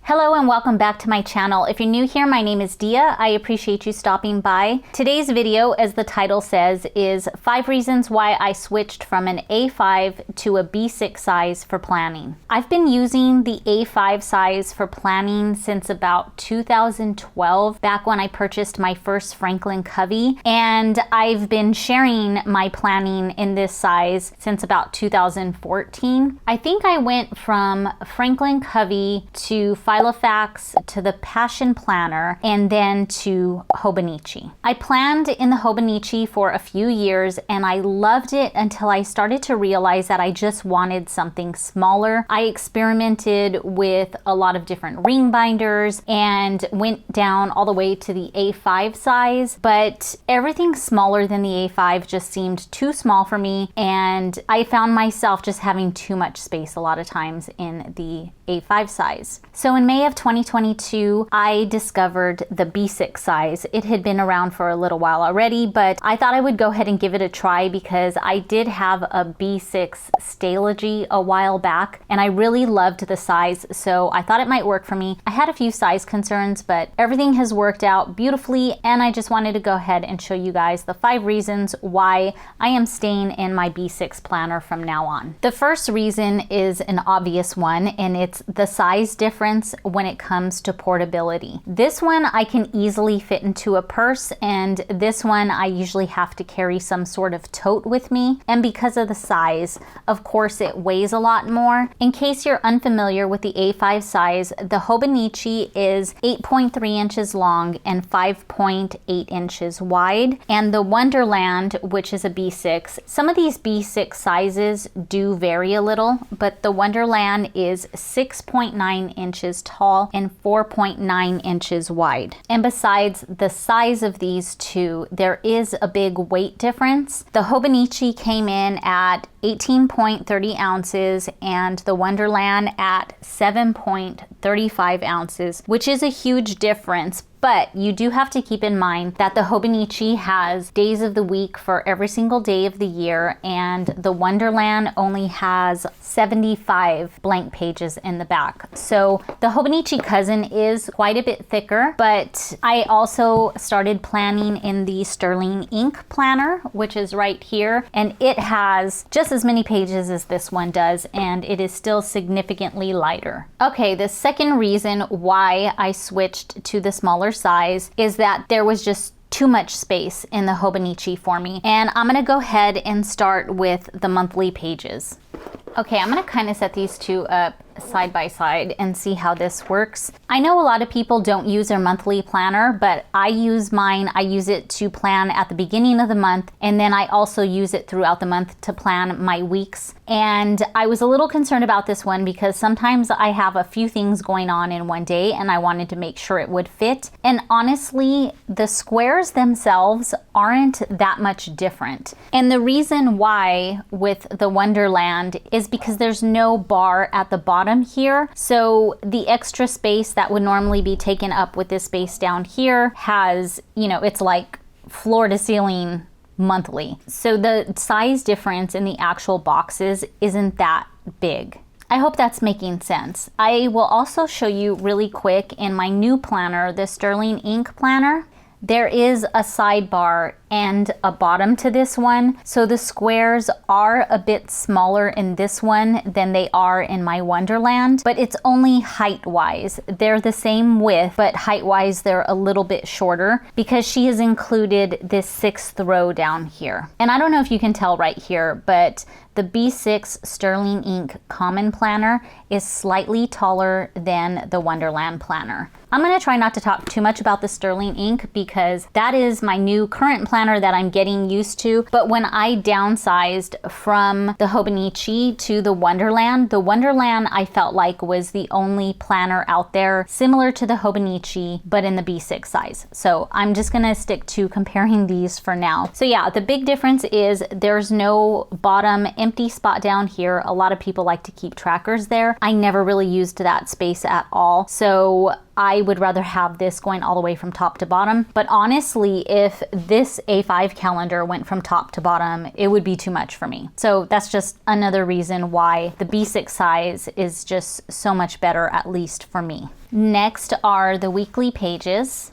Hello and welcome back to my channel. If you're new here, my name is Dia. I appreciate you stopping by. Today's video, as the title says, is 5 reasons why I switched from an A5 to a B6 size for planning. I've been using the A5 size for planning since about 2012, back when I purchased my first Franklin Covey, and I've been sharing my planning in this size since about 2014. I think I went from Franklin Covey to Golfilocks to the Passion Planner and then to Hobonichi. I planned in the Hobonichi for a few years and I loved it until I started to realize that I just wanted something smaller. I experimented with a lot of different ring binders and went down all the way to the A5 size, but everything smaller than the A5 just seemed too small for me, and I found myself just having too much space a lot of times in the A5 size. So in May of 2022, I discovered the B6 size. It had been around for a little while already, but I thought I would go ahead and give it a try because I did have a B6 Stalogy a while back and I really loved the size, so I thought it might work for me. I had a few size concerns, but everything has worked out beautifully, and I just wanted to go ahead and show you guys the 5 reasons why I am staying in my B6 planner from now on. The first reason is an obvious one, and it's the size difference when it comes to portability. This one I can easily fit into a purse, and this one I usually have to carry some sort of tote with me, and because of the size, of course it weighs a lot more. In case you're unfamiliar with the A5 size, the Hobonichi is 8.3 inches long and 5.8 inches wide, and the Wonderland, which is a B6, some of these B6 sizes do vary a little, but the Wonderland is 6.9 inches tall and 4.9 inches wide. And besides the size of these two, there is a big weight difference. The Hobonichi came in at 18.30 ounces and the Wonderland at 7.35 ounces, which is a huge difference. But you do have to keep in mind that the Hobonichi has days of the week for every single day of the year, and the Wonderland only has 75 blank pages in the back. So the Hobonichi Cousin is quite a bit thicker, but I also started planning in the Sterling Ink planner, which is right here, and it has just as many pages as this one does, and it is still significantly lighter. Okay, the second reason why I switched to the smaller size is that there was just too much space in the Hobonichi for me. And I'm gonna go ahead and start with the monthly pages. Okay, I'm gonna kind of set these two up side by side and see how this works. I know a lot of people don't use their monthly planner, but I use mine. I use it to plan at the beginning of the month, and then I also use it throughout the month to plan my weeks. And I was a little concerned about this one because sometimes I have a few things going on in one day and I wanted to make sure it would fit. And honestly, the squares themselves aren't that much different. And the reason why with the Wonderland is because there's no bar at the bottom here. So the extra space that would normally be taken up with this space down here has, it's like floor to ceiling monthly. So the size difference in the actual boxes isn't that big. I hope that's making sense. I will also show you really quick in my new planner, the Sterling Ink planner. There is a sidebar and a bottom to this one. So the squares are a bit smaller in this one than they are in my Wonderland, but it's only height-wise. They're the same width, but height-wise they're a little bit shorter because she has included this 6th row down here. And I don't know if you can tell right here, but the B6 Sterling Ink Common Planner is slightly taller than the Wonderland planner. I'm gonna try not to talk too much about the Sterling Ink because that is my new current planner that I'm getting used to. But when I downsized from the Hobonichi to the Wonderland I felt like was the only planner out there similar to the Hobonichi, but in the B6 size. So I'm just gonna stick to comparing these for now. So yeah, the big difference is there's no bottom in empty spot down here. A lot of people like to keep trackers there. I never really used that space at all. So I would rather have this going all the way from top to bottom. But honestly, if this A5 calendar went from top to bottom, it would be too much for me. So that's just another reason why the B6 size is just so much better, at least for me. Next are the weekly pages.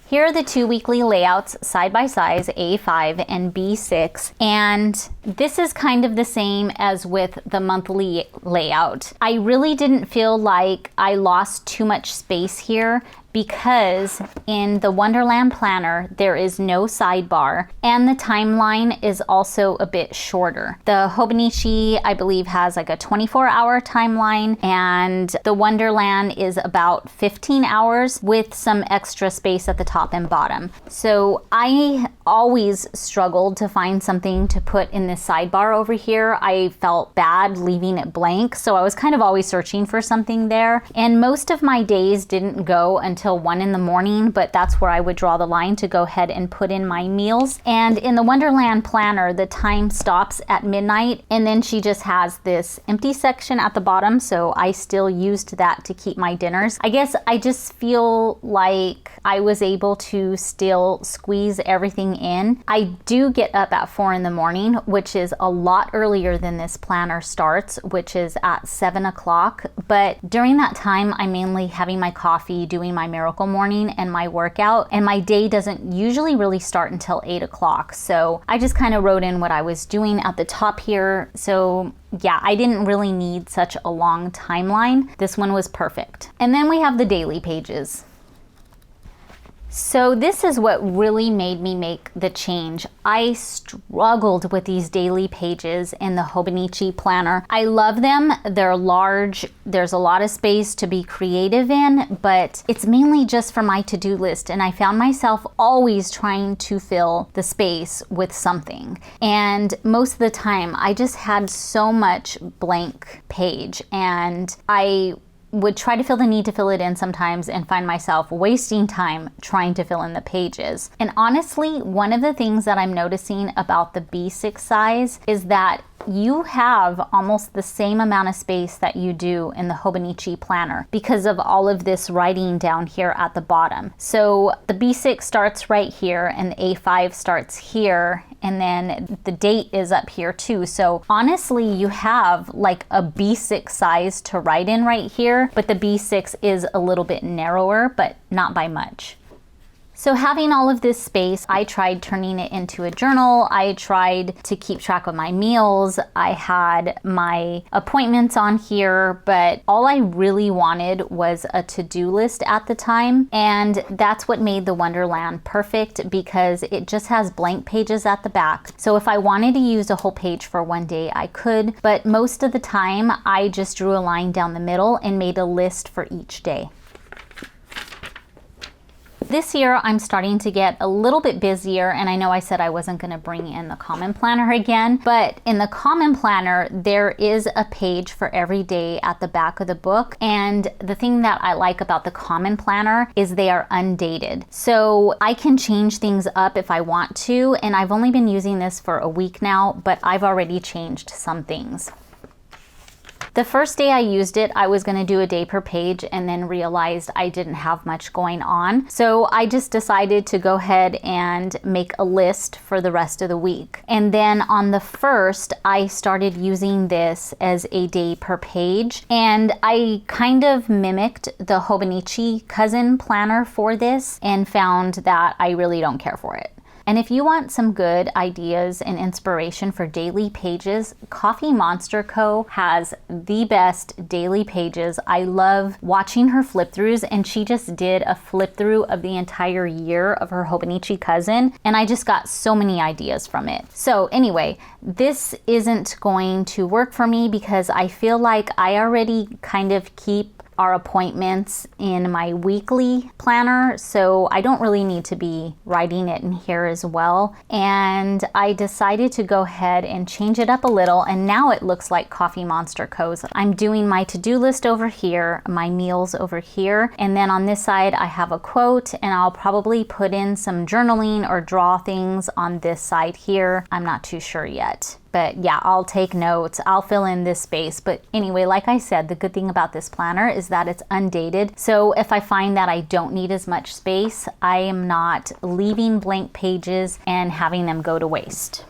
Here are the two weekly layouts side by side, A5 and B6, and this is kind of the same as with the monthly layout. I really didn't feel like I lost too much space here because in the Wonderland planner, there is no sidebar and the timeline is also a bit shorter. The Hobonichi, I believe, has like a 24-hour timeline, and the Wonderland is about 15 hours with some extra space at the top and bottom. So I always struggled to find something to put in this sidebar over here. I felt bad leaving it blank, so I was kind of always searching for something there. And most of my days didn't go until 1 in the morning, but that's where I would draw the line to go ahead and put in my meals. And in the Wonderland planner, the time stops at midnight, and then she just has this empty section at the bottom, so I still used that to keep my dinners. I guess I just feel like I was able to still squeeze everything in. I do get up at 4 in the morning, which is a lot earlier than this planner starts, which is at 7 o'clock. But during that time, I'm mainly having my coffee, doing my miracle morning and my workout, and my day doesn't usually really start until 8 o'clock. So I just kind of wrote in what I was doing at the top here. So yeah, I didn't really need such a long timeline. This one was perfect. And then we have the daily pages. So this is what really made me make the change. I struggled with these daily pages in the Hobonichi planner. I love them. They're large. There's a lot of space to be creative in, but it's mainly just for my to-do list. And I found myself always trying to fill the space with something. And most of the time, I just had so much blank page, and I would try to feel the need to fill it in sometimes and find myself wasting time trying to fill in the pages. And honestly, one of the things that I'm noticing about the B6 size is that you have almost the same amount of space that you do in the Hobonichi planner because of all of this writing down here at the bottom. So the B6 starts right here and the A5 starts here, and then the date is up here too. So honestly, you have like a B6 size to write in right here, but the B6 is a little bit narrower, but not by much. So having all of this space, I tried turning it into a journal. I tried to keep track of my meals. I had my appointments on here, but all I really wanted was a to-do list at the time. And that's what made the Wonderland perfect, because it just has blank pages at the back. So if I wanted to use a whole page for one day, I could, but most of the time I just drew a line down the middle and made a list for each day. This year, I'm starting to get a little bit busier, and I know I said I wasn't going to bring in the Common Planner again, but in the Common Planner, there is a page for every day at the back of the book, and the thing that I like about the Common Planner is they are undated. So I can change things up if I want to, and I've only been using this for a week now, but I've already changed some things. The first day I used it, I was going to do a day per page and then realized I didn't have much going on. So I just decided to go ahead and make a list for the rest of the week. And then on the first, I started using this as a day per page. And I kind of mimicked the Hobonichi Cousin planner for this and found that I really don't care for it. And if you want some good ideas and inspiration for daily pages, CoffeeMonsterzCo has the best daily pages. I love watching her flip throughs, and she just did a flip through of the entire year of her Hobonichi Cousin, and I just got so many ideas from it. So anyway, this isn't going to work for me because I feel like I already kind of keep our appointments in my weekly planner, so I don't really need to be writing it in here as well. And I decided to go ahead and change it up a little, and now it looks like CoffeeMonsterzCo's. I'm doing my to-do list over here, my meals over here, and then on this side I have a quote, and I'll probably put in some journaling or draw things on this side here. I'm not too sure yet. But yeah, I'll take notes. I'll fill in this space. But anyway, like I said, the good thing about this planner is that it's undated. So if I find that I don't need as much space, I am not leaving blank pages and having them go to waste.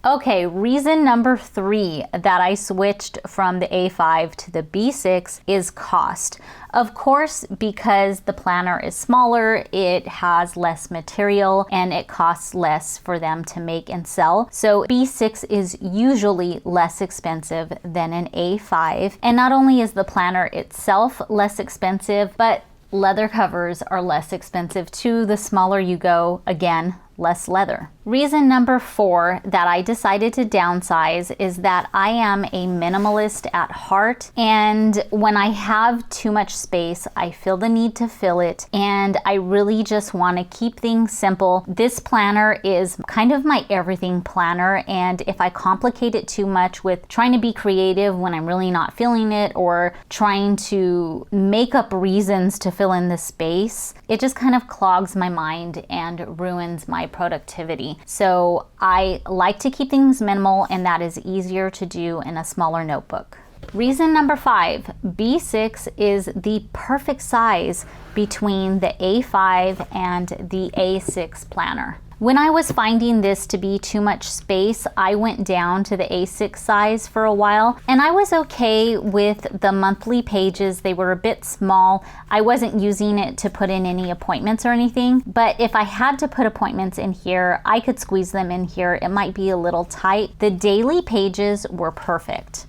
Okay, reason number 3 that I switched from the A5 to the B6 is cost. Of course, because the planner is smaller, it has less material and it costs less for them to make and sell. So B6 is usually less expensive than an A5. And not only is the planner itself less expensive, but leather covers are less expensive too. The smaller you go, again, less leather. Reason number 4 that I decided to downsize is that I am a minimalist at heart, and when I have too much space, I feel the need to fill it, and I really just want to keep things simple. This planner is kind of my everything planner, and if I complicate it too much with trying to be creative when I'm really not feeling it, or trying to make up reasons to fill in the space, it just kind of clogs my mind and ruins my productivity. So I like to keep things minimal, and that is easier to do in a smaller notebook. Reason number 5, B6 is the perfect size between the A5 and the A6 planner. When I was finding this to be too much space, I went down to the A6 size for a while, and I was okay with the monthly pages. They were a bit small. I wasn't using it to put in any appointments or anything, but if I had to put appointments in here, I could squeeze them in here. It might be a little tight. The daily pages were perfect.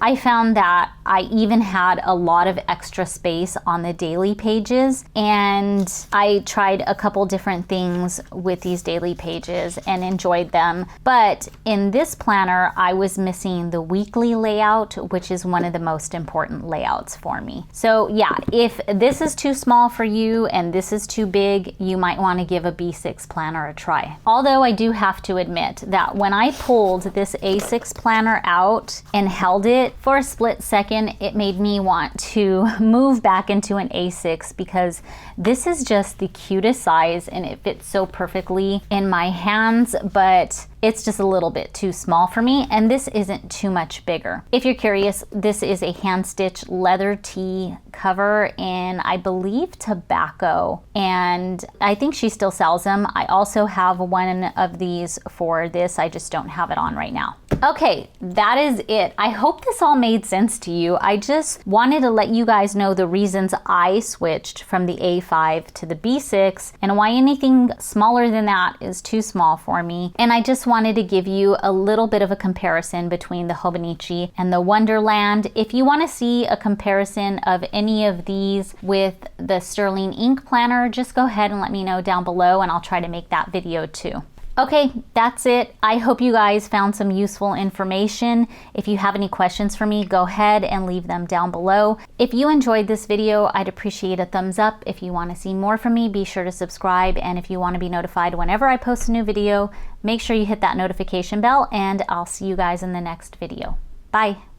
I found that I even had a lot of extra space on the daily pages, and I tried a couple different things with these daily pages and enjoyed them. But in this planner, I was missing the weekly layout, which is one of the most important layouts for me. So yeah, if this is too small for you and this is too big, you might want to give a B6 planner a try. Although I do have to admit that when I pulled this A6 planner out and held it, for a split second, it made me want to move back into an A6 because this is just the cutest size and it fits so perfectly in my hands, but it's just a little bit too small for me, and this isn't too much bigger. If you're curious, this is a hand-stitched leather tee cover in, I believe, tobacco, and I think she still sells them. I also have one of these for this. I just don't have it on right now. Okay, that is it. I hope this all made sense to you. I just wanted to let you guys know the reasons I switched from the A5 to the B6 and why anything smaller than that is too small for me. And I just wanted to give you a little bit of a comparison between the Hobonichi and the Wonderland. If you want to see a comparison of any of these with the Sterling ink planner, just go ahead and let me know down below and I'll try to make that video too. Okay, that's it. I hope you guys found some useful information. If you have any questions for me, go ahead and leave them down below. If you enjoyed this video, I'd appreciate a thumbs up. If you want to see more from me, be sure to subscribe. And if you want to be notified whenever I post a new video, make sure you hit that notification bell, and I'll see you guys in the next video. Bye.